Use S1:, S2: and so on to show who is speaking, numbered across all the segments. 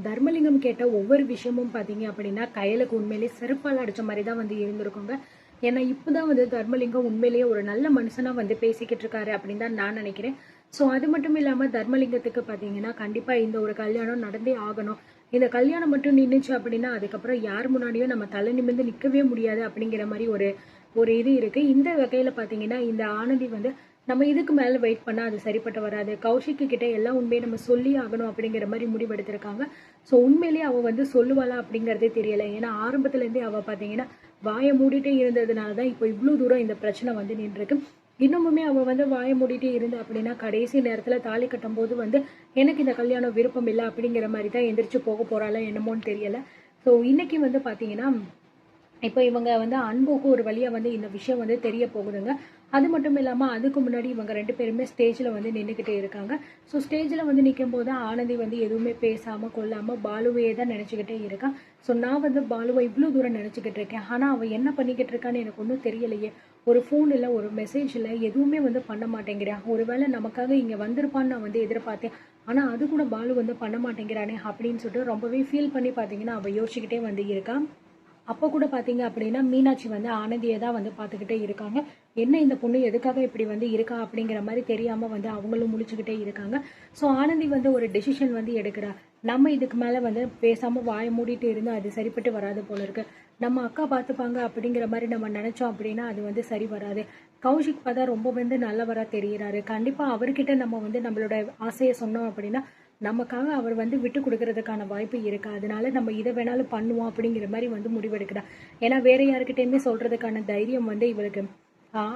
S1: தர்மலிங்கம் கேட்ட ஒவ்வொரு விஷயமும் பார்த்தீங்க அப்படின்னா கையலுக்கு உண்மையிலேயே செருப்பால் அடிச்ச மாதிரி தான் வந்து இருந்திருக்குங்க. ஏன்னா இப்போதான் வந்து தர்மலிங்கம் உண்மையிலேயே ஒரு நல்ல மனுஷனா வந்து பேசிக்கிட்டு இருக்காரு அப்படின்னு தான் நான் நினைக்கிறேன். ஸோ அது மட்டும் இல்லாமல் தர்மலிங்கத்துக்கு பார்த்தீங்கன்னா கண்டிப்பாக இந்த ஒரு கல்யாணம் நடந்தே ஆகணும். இந்த கல்யாணம் மட்டும் நின்றுச்சு அப்படின்னா அதுக்கப்புறம் யார் முன்னாடியும் நம்ம தலை நிமிர்ந்து நிற்கவே முடியாது அப்படிங்கிற மாதிரி ஒரு ஒரு இது இருக்கு. இந்த வகையில பார்த்தீங்கன்னா இந்த ஆனந்தி வந்து நம்ம இதுக்கு மேல வெயிட் பண்ணா அது சரிப்பட்டு வராது. கௌஷிக்கு கிட்ட எல்லா உண்மையும் நம்ம சொல்லி ஆகணும் அப்படிங்கிற மாதிரி முடிவெடுத்திருக்காங்க. ஸோ உண்மையிலேயே அவ வந்து சொல்லுவாளா அப்படிங்கிறதே தெரியல. ஏன்னா ஆரம்பத்துல இருந்தே அவ பார்த்தீங்கன்னா வாயை மூடிட்டே இருந்ததுனால தான் இப்போ இவ்வளோ தூரம் இந்த பிரச்சனை வந்து நின்றுருக்கு. இன்னமுமே அவ வந்து வாயை மூடிட்டே இருந்தா அப்படின்னா கடைசி நேரத்துல தாலி கட்டும் போது வந்து எனக்கு இந்த கல்யாணம் விருப்பம் இல்லை அப்படிங்கிற மாதிரி தான் எந்திரிச்சு போக போறாளா என்னமோன்னு தெரியல. ஸோ இன்னைக்கு வந்து பார்த்தீங்கன்னா இப்போ இவங்க வந்து அன்புக்கு ஒரு வழியா வந்து இந்த விஷயம் வந்து தெரிய போகுதுங்க. அது மட்டும் இல்லாம அதுக்கு முன்னாடி இவங்க 2 பேருமே ஸ்டேஜ்ல வந்து நின்னுக்கிட்டே இருக்காங்க. ஸோ ஸ்டேஜ்ல வந்து நிக்கும்போது ஆனந்தி வந்து எதுவுமே பேசாம கொள்ளாம பாலுவையே தான் நினைச்சுக்கிட்டே இருக்கான். ஸோ நான் வந்து பாலுவை இவ்வளோ தூரம் நினைச்சுக்கிட்டு இருக்கேன். ஆனா அவ என்ன பண்ணிக்கிட்டு இருக்கான்னு எனக்கு ஒன்றும் தெரியலையே. ஒரு ஃபோன் இல்லை, ஒரு மெசேஜ் இல்லை, எதுவுமே வந்து பண்ண மாட்டேங்கிறா. ஒருவேளை நமக்காக இங்க வந்திருப்பான்னு நான் வந்து எதிர்பார்த்தேன். ஆனா அது கூட பாலு வந்து பண்ண மாட்டேங்கிறானே அப்படின்னு சொல்லிட்டு ரொம்பவே ஃபீல் பண்ணி பார்த்தீங்கன்னா அவ யோசிச்சுக்கிட்டே வந்து இருக்கா. அப்போ கூட பார்த்தீங்க அப்படின்னா மீனாட்சி வந்து ஆனந்தியை தான் வந்து பார்த்துக்கிட்டே இருக்காங்க. என்ன இந்த பொண்ணு எதுக்காக இப்படி வந்து இருக்கா அப்படிங்கிற மாதிரி தெரியாம வந்து அவங்களும் முழிச்சுக்கிட்டே இருக்காங்க. ஸோ ஆனந்தி வந்து ஒரு டெசிஷன் வந்து எடுக்கிறா. நம்ம இதுக்கு மேலே வந்து பேசாம வாயை மூடிட்டு இருந்து அது சரிப்பட்டு வராது போல இருக்கு. நம்ம அக்கா பார்த்துப்பாங்க அப்படிங்கிற மாதிரி நம்ம நினைச்சோம் அப்படின்னா அது வந்து சரி வராது. கௌஷிக் பார்த்தா ரொம்ப வந்து நல்லவரா தெரிகிறாரு. கண்டிப்பா அவர்கிட்ட நம்ம வந்து நம்மளோட ஆசையை சொன்னோம் அப்படின்னா நமக்காக அவர் வந்து விட்டு கொடுக்கறதுக்கான வாய்ப்பு இருக்கு. அதனால நம்ம இதை வேணாலும் பண்ணுவோம் அப்படிங்கிற மாதிரி வந்து முடிவெடுக்கிறா. ஏன்னா வேற யாருக்கிட்டையுமே சொல்றதுக்கான தைரியம் வந்து இவருக்கு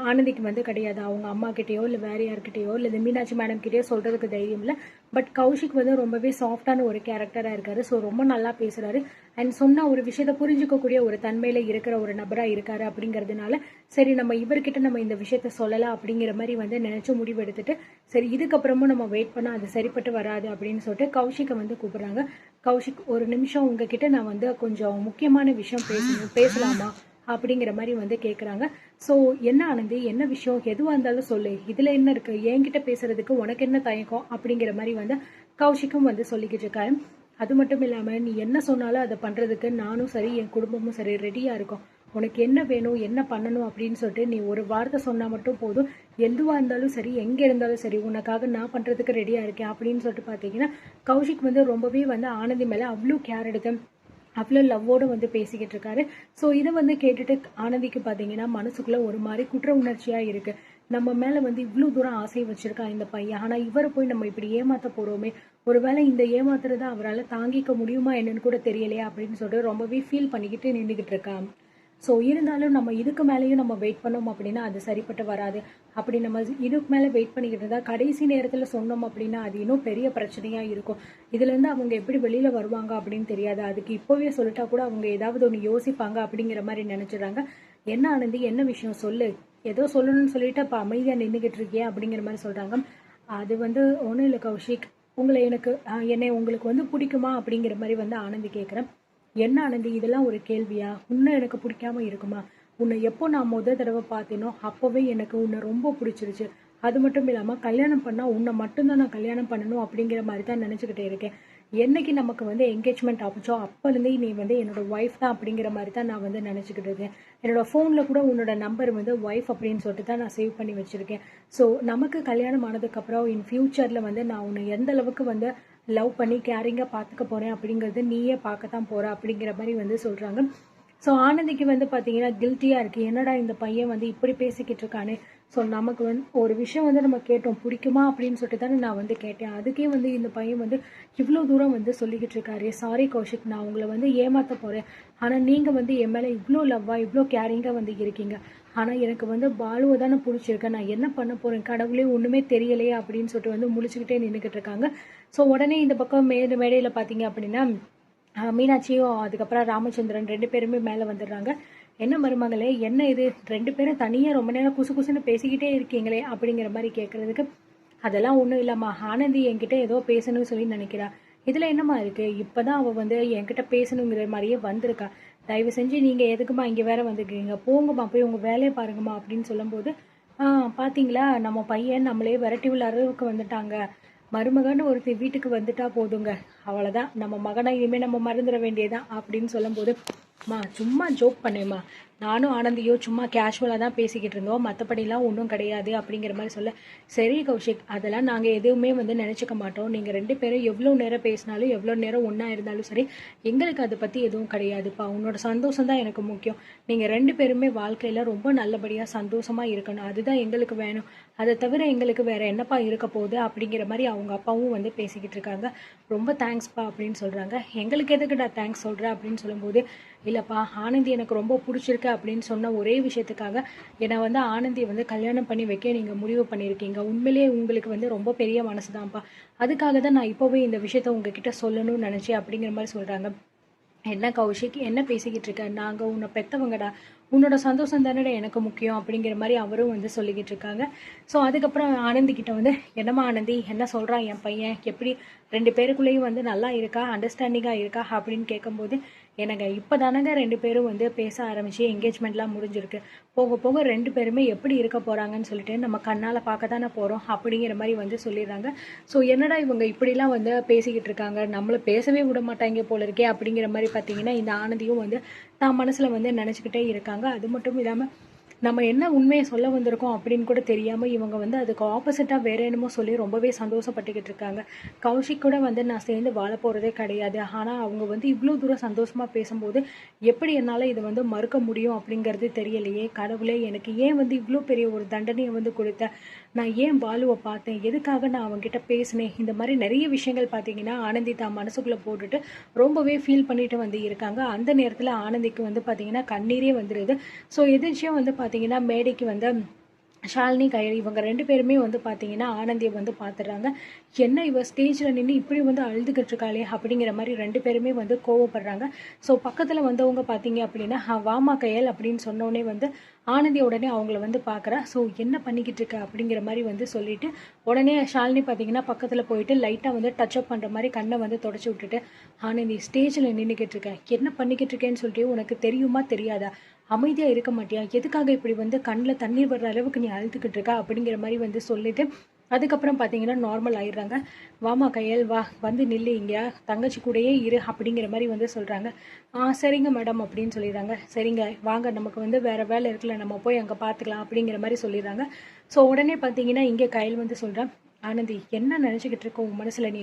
S1: ஆனந்திக்கு வந்து கிடையாது. அவங்க அம்மா கிட்டேயோ இல்லை வேற யார்கிட்டயோ இல்லை இந்த மீனாட்சி மேடம் கிட்டேயோ சொல்றதுக்கு தைரியம் இல்லை. பட் கௌஷிக் வந்து ரொம்பவே சாஃப்டான ஒரு கேரக்டரா இருக்காரு. ஸோ ரொம்ப நல்லா பேசுறாரு. அண்ட் சொன்ன ஒரு விஷயத்த புரிஞ்சுக்கக்கூடிய ஒரு தன்மையில இருக்கிற ஒரு நபரா இருக்காரு அப்படிங்கிறதுனால சரி நம்ம இவர்கிட்ட நம்ம இந்த விஷயத்த சொல்லலாம் அப்படிங்கிற மாதிரி வந்து நினைச்சு முடிவு எடுத்துட்டு சரி இதுக்கப்புறமும் நம்ம வெயிட் பண்ணா அது சரிப்பட்டு வராது அப்படின்னு சொல்லிட்டு கௌஷிக்கை வந்து கூப்பிடுறாங்க. கௌஷிக் ஒரு நிமிஷம் உங்ககிட்ட நான் வந்து கொஞ்சம் முக்கியமான விஷயம் பேசலாமா அப்படிங்கிற மாதிரி வந்து கேட்குறாங்க. ஸோ என்ன ஆனந்தி, என்ன விஷயம், எதுவாக இருந்தாலும் சொல்லு, இதில் என்ன இருக்கு, என்கிட்ட பேசுறதுக்கு உனக்கு என்ன தயக்கம் அப்படிங்கிற மாதிரி வந்து கௌஷிக்கும் வந்து சொல்லிக்கிட்டு இருக்காரு. அது மட்டும் இல்லாமல் நீ என்ன சொன்னாலும் அதை பண்ணுறதுக்கு நானும் சரி என் குடும்பமும் சரி ரெடியாக இருக்கோம். உனக்கு என்ன வேணும் என்ன பண்ணணும் அப்படின்னு சொல்லிட்டு நீ ஒரு வார்த்தை சொன்னால் மட்டும் போதும். எதுவாக இருந்தாலும் சரி எங்கே இருந்தாலும் சரி உனக்காக நான் பண்ணுறதுக்கு ரெடியாக இருக்கேன் அப்படின்னு சொல்லிட்டு பார்த்தீங்கன்னா கௌஷிக் வந்து ரொம்பவே வந்து ஆனந்தி மேலே அவ்வளோ கேர் எடுத்து அவ்வளோ லவ்வோடு வந்து பேசிக்கிட்டு இருக்காரு. ஸோ இதை வந்து கேட்டுட்டு ஆனந்திக்கு பார்த்தீங்கன்னா மனசுக்குள்ள ஒரு மாதிரி குற்ற உணர்ச்சியாக இருக்கு. நம்ம மேலே வந்து இவ்வளோ தூரம் ஆசை வச்சிருக்கா இந்த பையன், ஆனால் இவரை போய் நம்ம இப்படி ஏமாத்த போறோமே, ஒருவேளை இந்த ஏமாத்துறத அவரால் தாங்கிக்க முடியுமா என்னன்னு கூட தெரியலையா அப்படின்னு சொல்லிட்டு ரொம்பவே ஃபீல் பண்ணிக்கிட்டு நின்றுக்கிட்டு இருக்கா. ஸோ இருந்தாலும் நம்ம இதுக்கு மேலேயும் நம்ம வெயிட் பண்ணோம் அப்படின்னா அது சரிப்பட்டு வராது. அப்படி நம்ம இதுக்கு மேலே வெயிட் பண்ணிக்கிட்டு இருந்தால் கடைசி நேரத்தில் சொன்னோம் அப்படின்னா அது இன்னும் பெரிய பிரச்சனையாக இருக்கும். இதுலேருந்து அவங்க எப்படி வெளியில் வருவாங்க அப்படின்னு தெரியாது. அதுக்கு இப்போவே சொல்லிட்டா கூட அவங்க ஏதாவது ஒன்று யோசிப்பாங்க அப்படிங்கிற மாதிரி நினச்சிடுறாங்க. என்ன ஆனந்தி, என்ன விஷயம் சொல்லு, ஏதோ சொல்லணும்னு சொல்லிட்டு அப்போ அமைதியாக நின்றுக்கிட்டு இருக்கியே அப்படிங்கிற மாதிரி சொல்கிறாங்க. அது வந்து ஒன்றும் இல்லை கௌஷிக், உங்களை எனக்கு என்னை உங்களுக்கு வந்து பிடிக்குமா அப்படிங்கிற மாதிரி வந்து ஆனந்தி கேட்குறேன். என்ன ஆனந்தி, இதெல்லாம் ஒரு கேள்வியா? உன்னை எனக்கு பிடிக்காம இருக்குமா? உன்னை எப்போ நான் தடவை பார்த்தேனோ அப்போவே எனக்கு உன்னை ரொம்ப பிடிச்சிருச்சு. அது மட்டும் இல்லாமல் கல்யாணம் பண்ணால் உன்னை மட்டும்தான் நான் கல்யாணம் பண்ணணும் அப்படிங்கிற மாதிரி தான் நினச்சிக்கிட்டே இருக்கேன். என்னைக்கு நமக்கு வந்து என்கேஜ்மெண்ட் ஆச்சோ அப்போலேருந்தே நீ வந்து என்னோட ஒய்ஃப் தான் அப்படிங்கிற மாதிரி தான் நான் வந்து நினச்சிக்கிட்டு இருக்கேன். என்னோட ஃபோனில் கூட உன்னோட நம்பர் வந்து ஒய்ஃப் அப்படின்னு சொல்லிட்டு தான் நான் சேவ் பண்ணி வச்சுருக்கேன். ஸோ நமக்கு கல்யாணம் ஆனதுக்கப்புறம் இன் ஃபியூச்சரில் வந்து நான் உன்னை எந்த அளவுக்கு வந்து லவ் பண்ணி கேரிங்காக பார்த்துக்க போகிறேன் அப்படிங்கிறது நீயே பார்க்கத்தான் போகிற அப்படிங்கிற மாதிரி வந்து சொல்கிறாங்க. ஸோ ஆனந்திக்கு வந்து பார்த்தீங்கன்னா கில்ட்டியாக இருக்குது. என்னடா இந்த பையன் வந்து இப்படி பேசிக்கிட்டு இருக்கானே. ஸோ நமக்கு வந்து ஒரு விஷயம் வந்து நம்ம கேட்டோம் பிடிக்குமா அப்படின்னு சொல்லிட்டு தானே நான் வந்து கேட்டேன். அதுக்கே வந்து இந்த பையன் வந்து இவ்வளோ தூரம் வந்து சொல்லிக்கிட்டு இருக்காரு. சாரி கௌஷிக், நான் உங்களை வந்து ஏமாற்ற போகிறேன். ஆனால் நீங்கள் வந்து என் மேலே இவ்வளோ லவ்வாக இவ்வளோ கேரிங்காக வந்து இருக்கீங்க. ஆனால் எனக்கு வந்து பாலுவை தானே பிடிச்சிருக்கேன். நான் என்ன பண்ண போகிறேன், கடவுளே ஒன்றுமே தெரியலையே அப்படின்னு சொல்லிட்டு வந்து முழிச்சுக்கிட்டே நின்றுக்கிட்டு இருக்காங்க. ஸோ உடனே இந்த பக்கம் மேடையில் பார்த்தீங்க அப்படின்னா மீனாட்சியும் அதுக்கப்புறம் ராமச்சந்திரன் 2 பேருமே மேலே வந்துடுறாங்க. என்ன மருமகளே, என்ன இது 2 பேரும் தனியாக ரொம்ப நேரம் குசு குசுன்னு பேசிக்கிட்டே இருக்கீங்களே அப்படிங்கிற மாதிரி கேட்குறதுக்கு அதெல்லாம் ஒன்றும் இல்லைம்மா, ஆனந்தி என்கிட்ட ஏதோ பேசணும்னு சொல்லி நினைக்கிறா. இதில் என்னம்மா இருக்குது, இப்போ தான் அவள் வந்து என்கிட்ட பேசணுங்கிற மாதிரியே வந்திருக்கா. தயவு செஞ்சு நீங்கள் எதுக்குமா இங்கே வேற வந்துருக்கீங்க, போங்கம்மா போய் உங்கள் வேலையை பாருங்கம்மா அப்படின்னு சொல்லும்போது பார்த்தீங்களா நம்ம பையன் நம்மளே விரட்டி உள்ள அளவுக்கு வந்துட்டாங்க. மருமகன்னு ஒருத்தி வீட்டுக்கு வந்துட்டா போதுங்க, அவ்வளோதான், நம்ம மகனை இனிமேல் நம்ம மறந்துட வேண்டியதான் அப்படின்னு சொல்லும்போது, சும்மா ஜோக் பண்ணேம்மா, நானும் ஆனந்தியோ சும்மா கேஷுவலாக தான் பேசிக்கிட்டு இருந்தோம், மற்றபடிலாம் ஒன்றும் கிடையாது அப்படிங்கிற மாதிரி சொல்ல, சரி கௌஷிக், அதெல்லாம் நாங்கள் எதுவுமே வந்து நினச்சிக்க மாட்டோம். நீங்கள் 2 பேரும் எவ்வளோ நேரம் பேசினாலும் எவ்வளோ நேரம் ஒன்றா இருந்தாலும் சரி, எங்களுக்கு அதை பற்றி எதுவும் கிடையாதுப்பா. உன்னோட சந்தோஷம் தான் எனக்கு முக்கியம். நீங்கள் 2 பேருமே வாழ்க்கையில் ரொம்ப நல்லபடியாக சந்தோஷமாக இருக்கணும், அதுதான் எங்களுக்கு வேணும். அதை தவிர எங்களுக்கு வேறு என்னப்பா இருக்க போகுது அப்படிங்கிற மாதிரி அவங்க அப்பாவும் வந்து பேசிக்கிட்டு இருக்காங்க. ரொம்ப தேங்க்ஸ்ப்பா அப்படின்னு சொல்கிறாங்க. எங்களுக்கு எதுக்குடா தேங்க்ஸ் சொல்கிற அப்படின்னு சொல்லும்போது, இல்லைப்பா, ஆனந்தி எனக்கு ரொம்ப பிடிச்சிருக்கு அப்படின்னு சொன்ன ஒரே விஷயத்துக்காக என்னை வந்து ஆனந்தியை வந்து கல்யாணம் பண்ணி வைக்க நீங்கள் முடிவு பண்ணியிருக்கீங்க. உண்மையிலேயே உங்களுக்கு வந்து ரொம்ப பெரிய மனசு தான்ப்பா. அதுக்காக தான் நான் இப்போவே இந்த விஷயத்த உங்ககிட்ட சொல்லணும்னு நினச்சேன் அப்படிங்கிற மாதிரி சொல்கிறாங்க. என்ன கௌஷிக், என்ன பேசிக்கிட்டு இருக்க? நாங்கள் உன்னை பெற்றவங்கடா, உன்னோட சந்தோஷம் தானடா எனக்கு முக்கியம் அப்படிங்கிற மாதிரி அவரும் வந்து சொல்லிக்கிட்டு இருக்காங்க. ஸோ அதுக்கப்புறம் ஆனந்தி கிட்ட வந்து, என்னம்மா ஆனந்தி, என்ன சொல்கிறான் என் பையன், எப்படி 2 பேருக்குள்ளேயும் வந்து நல்லா இருக்கா, அண்டர்ஸ்டாண்டிங்காக இருக்கா அப்படின்னு கேட்கும்போது, எனக்கு இப்போ தானங்க 2 பேரும் வந்து பேச ஆரம்பிச்சு என்கேஜ்மெண்ட்லாம் முடிஞ்சிருக்கு, போக போக 2 பேருமே எப்படி இருக்க போகிறாங்கன்னு சொல்லிட்டு நம்ம கண்ணால் பார்க்க தானே போகிறோம் அப்படிங்கிற மாதிரி வந்து சொல்லிடுறாங்க. ஸோ என்னடா இவங்க இப்படிலாம் வந்து பேசிக்கிட்டு இருக்காங்க, நம்மளை பேசவே விட மாட்டாங்க போல இருக்கே அப்படிங்கிற மாதிரி பார்த்தீங்கன்னா இந்த ஆனந்தியும் வந்து தான் மனசில் வந்து நினச்சிக்கிட்டே இருக்காங்க. அது மட்டும் இல்லாமல் நம்ம என்ன உண்மையை சொல்ல வந்திருக்கோம் அப்படின்னு கூட தெரியாமல் இவங்க வந்து அதுக்கு ஆப்போசிட்டாக வேற என்னமோ சொல்லி ரொம்பவே சந்தோஷப்பட்டுக்கிட்டு இருக்காங்க. கௌஷிக் கூட வந்து நான் சேர்ந்து வாழ போகிறதே கிடையாது, ஆனால் அவங்க வந்து இவ்வளோ தூரம் சந்தோஷமாக பேசும்போது எப்படி என்னால் இதை வந்து மறுக்க முடியும் அப்படிங்கிறது தெரியலையே. கடவுளே, எனக்கு ஏன் வந்து இவ்வளோ பெரிய ஒரு தண்டனையை வந்து கொடுத்த, நான் ஏன் பாலுவை பார்த்தேன், எதுக்காக நான் அவங்ககிட்ட பேசினேன், இந்த மாதிரி நிறைய விஷயங்கள் பார்த்தீங்கன்னா ஆனந்தி தான் மனசுக்குள்ளே போட்டுட்டு ரொம்பவே ஃபீல் பண்ணிட்டு வந்து இருக்காங்க. அந்த நேரத்தில் ஆனந்திக்கு வந்து பார்த்தீங்கன்னா கண்ணீரே வந்துடுது. ஸோ எதிர்ச்சியாக வந்து பார்த்தீங்கன்னா மேடைக்கு வந்து ஷாலினி, கயல் இவங்க 2 பேருமே வந்து பார்த்தீங்கன்னா ஆனந்தியை வந்து பார்த்துடுறாங்க. என்ன இவ ஸ்டேஜில் நின்று இப்படி வந்து அழுதுகிட்டு இருக்காளே அப்படிங்கிற மாதிரி 2 பேருமே வந்து கோவப்படுறாங்க. ஸோ பக்கத்தில் வந்தவங்க பார்த்தீங்க அப்படின்னா, வாமா கயல் அப்படின்னு சொன்னோடனே வந்து ஆனந்தி உடனே அவங்கள வந்து பார்க்குறா. ஸோ என்ன பண்ணிக்கிட்டு இருக்க அப்படிங்கிற மாதிரி வந்து சொல்லிட்டு உடனே ஷாலினி பார்த்தீங்கன்னா பக்கத்தில் போயிட்டு லைட்டாக வந்து டச்அப் பண்ணுற மாதிரி கண்ணை வந்து தொடச்சி விட்டுட்டு, ஆனந்தி ஸ்டேஜில் நின்றுக்கிட்டு இருக்கேன், என்ன பண்ணிக்கிட்டு இருக்கேன்னு சொல்லிட்டு உனக்கு தெரியுமா தெரியாதா, அமைதியாக இருக்க மாட்டியா, எதுக்காக இப்படி வந்து கண்ணில் தண்ணீர் வர்ற அளவுக்கு நீ அழுதுகிட்டு இருக்கா அப்படிங்கிற மாதிரி வந்து சொல்லிட்டு அதுக்கப்புறம் பார்த்தீங்கன்னா நார்மல் ஆயிடுறாங்க. வாமா கையல், வா வந்து நில்லு, இங்கே தங்கச்சி கூடயே இரு அப்படிங்கிற மாதிரி வந்து சொல்கிறாங்க. சரிங்க மேடம் அப்படின்னு சொல்லிடுறாங்க. சரிங்க வாங்க, நமக்கு வந்து வேறு வேலை இருக்குல்ல, நம்ம போய் அங்கே பார்த்துக்கலாம் அப்படிங்கிற மாதிரி சொல்லிடுறாங்க. ஸோ உடனே பார்த்தீங்கன்னா இங்கே கையல் வந்து சொல்கிறேன், ஆனந்தி என்ன நினச்சிக்கிட்டு இருக்க உன் மனசில்,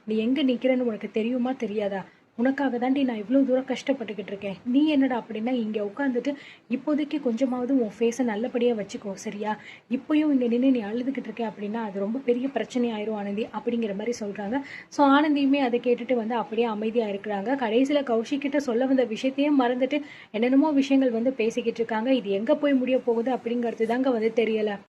S1: நீ எங்கே நிற்கிறேன்னு உனக்கு தெரியுமா தெரியாதா, உனக்காக தாண்டி நான் இவ்வளோ தூரம் கஷ்டப்பட்டுக்கிட்டு இருக்கேன், நீ என்னடா அப்படின்னா இங்கே உட்காந்துட்டு இப்போதைக்கு கொஞ்சமாவது உன் ஃபேஸை நல்லபடியாக வச்சுக்கோ சரியா, இப்போயும் இங்கே நின்று நீ அழுதுகிட்டு இருக்கேன் அப்படின்னா அது ரொம்ப பெரிய பிரச்சனை ஆயிரும் ஆனந்தி அப்படிங்கிற மாதிரி சொல்கிறாங்க. ஸோ ஆனந்தியுமே அதை கேட்டுட்டு வந்து அப்படியே அமைதியாக இருக்கிறாங்க. கடைசியில் கௌஷிக் கிட்ட சொல்ல வந்த விஷயத்தையும் மறந்துட்டு என்னென்னமோ விஷயங்கள் வந்து பேசிக்கிட்டு இருக்காங்க. இது எங்கே போய் முடிய போகுது அப்படிங்கிறது தாங்க வந்து தெரியலை.